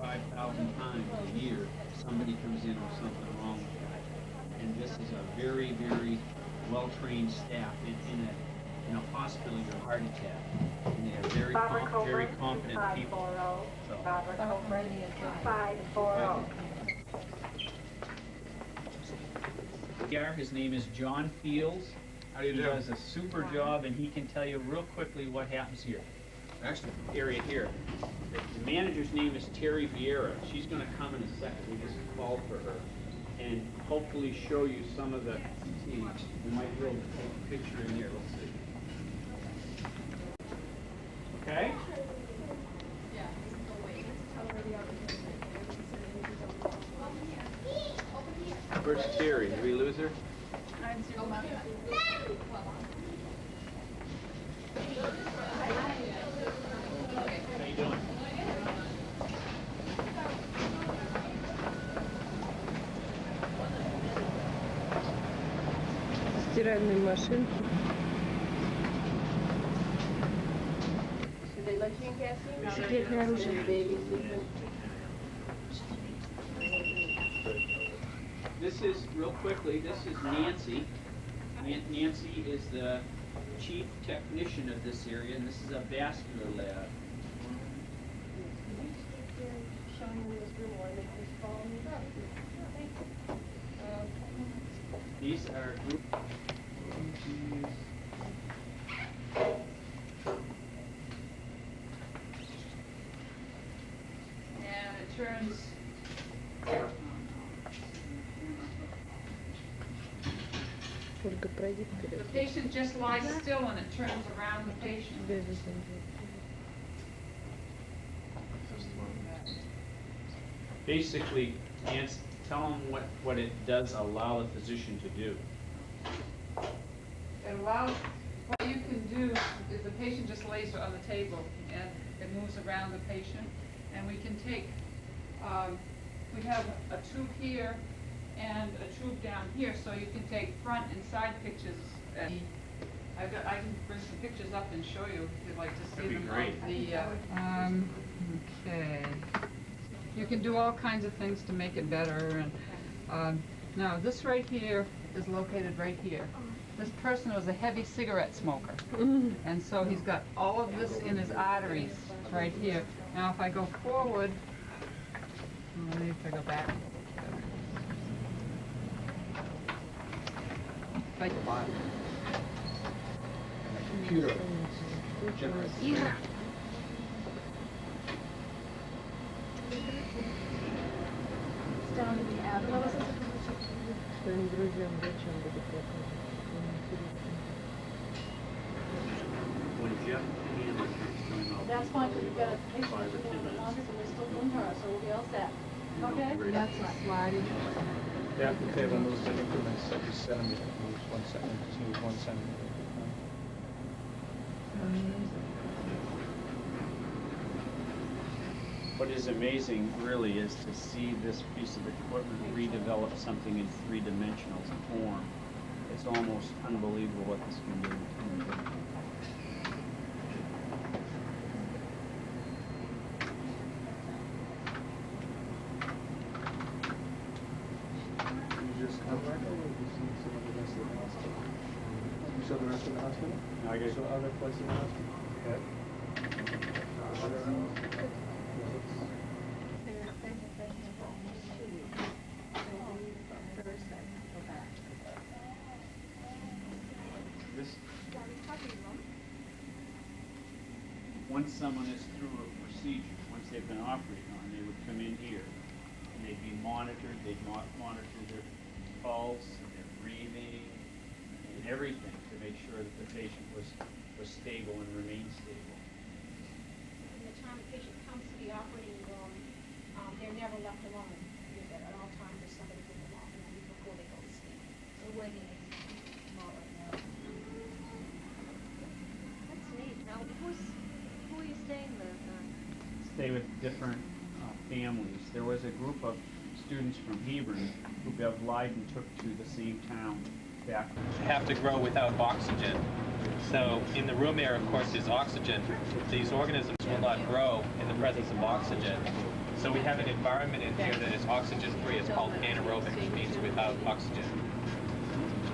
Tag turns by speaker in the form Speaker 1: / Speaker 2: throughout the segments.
Speaker 1: 5,000 times a year somebody comes in with something wrong with that. And this is a very, very well-trained staff in a hospital, your heart attack. And they are very competent people. So.
Speaker 2: 540.
Speaker 1: His name is John Fields.
Speaker 3: How do you do?
Speaker 1: He does a super job, and he can tell you real quickly what happens here.
Speaker 3: Excellent.
Speaker 1: Area here. The manager's name is Terry Vieira. She's going to come in a second. We just called for her. And hopefully show you some of the, we might be able to take a picture in here. Let's see. Okay? Where's Terry? Did we lose her?
Speaker 4: How
Speaker 1: you doing?
Speaker 5: Стиральные машинки. Секретное оружие.
Speaker 1: This is, real quickly, this is Nancy. Nancy is the chief technician of this area, and this is a vascular lab. These are group.
Speaker 4: And it turns. The patient just lies still and it turns around the patient.
Speaker 1: Basically, Nancy, tell them what it does allow the physician to do.
Speaker 4: It allows, what you can do is the patient just lays on the table and it moves around the patient. And we can take, we have a tube here and a tube down here, so you can take front and side pictures. And I can bring some pictures up and show you if you'd like to see them.
Speaker 1: That'd be great.
Speaker 4: Okay. You can do all kinds of things to make it better. And now this right here is located right here. This person was a heavy cigarette smoker, and so he's got all of this in his arteries right here. Now if I go forward, let me if I go back.
Speaker 3: Computer.
Speaker 5: Yeah. Своим друзьям зачем буду плакать?
Speaker 2: That's fine, because you've got a patient who's doing the longest and we're still doing her, so we'll be all set. Okay?
Speaker 4: That's a sliding.
Speaker 6: Yeah, the table moves in increments every 7 minutes, moves 1 second, just moves 1 centimeter.
Speaker 1: What is amazing, really, is to see this piece of equipment redevelop something in three-dimensional form. It's almost unbelievable what this can do.
Speaker 6: You just come back over, you see some of the rest of the hospital. You saw the rest of the hospital?
Speaker 1: No, I
Speaker 6: You saw other places in the hospital? Okay.
Speaker 1: Once someone is through a procedure, once they've been operated on, they would come in here and they'd be monitored. They'd monitor their pulse, their breathing, and everything to make sure that the patient was stable and remained stable.
Speaker 7: From the time the patient comes to the operating room, they're never left alone. At all times, there's somebody with them off before they go to sleep. So waiting is small right now. That's neat. Now, who are you staying with?
Speaker 1: Stay with different families. There was a group of students from Hebron who Bev Leiden took to the same town back.
Speaker 8: Have to grow without oxygen. So in the room air, of course, is oxygen. These organisms will not grow in the presence of oxygen. So we have an environment in here that is oxygen-free. It's called anaerobic, which means without oxygen.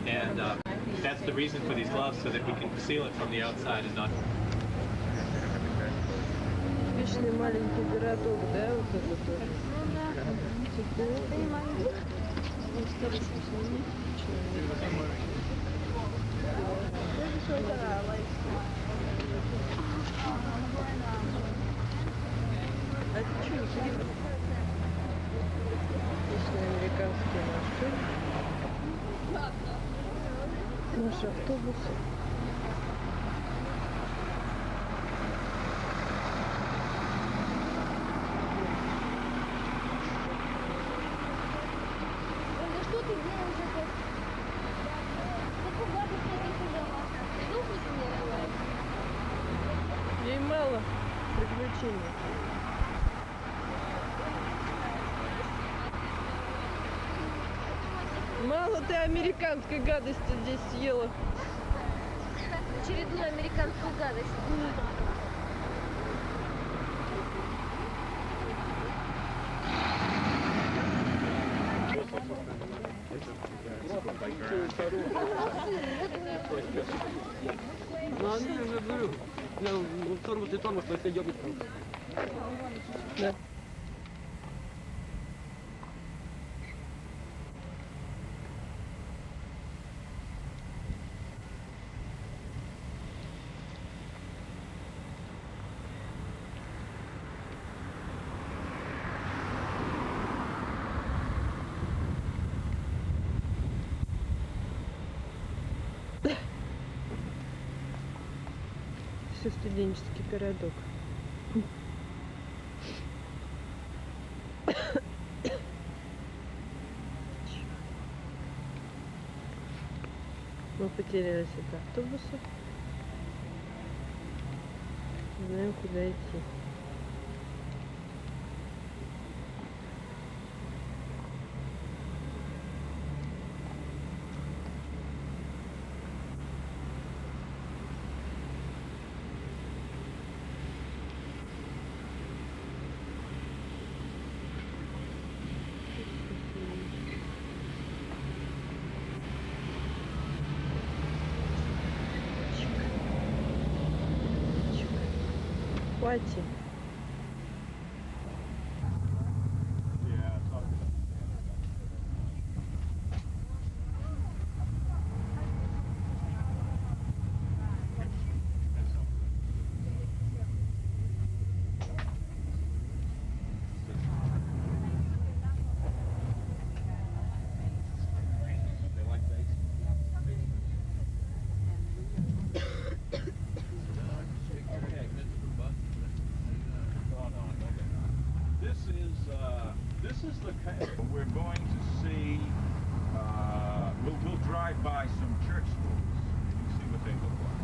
Speaker 8: And that's the reason for these gloves, so that we can seal it from the outside and not...
Speaker 5: Вечный маленький городок, да, вот это тоже? А это что, интересно? Вечные американские машины. Наши автобусы.
Speaker 7: Что ты делаешь это? Какую гадость ты здесь ужала? Дух не
Speaker 5: Ей мало приключений. Мало ты американской гадости здесь съела.
Speaker 7: Очередную американскую гадость.
Speaker 6: Ну, они уже говорю, тормоз, если ёбнет.
Speaker 5: Да. Все студенческий городок. Мы потерялись от автобуса. Не знаем, куда идти. Хватит.
Speaker 9: This is the kind we're going to see. We'll drive by some church schools and see what they look like.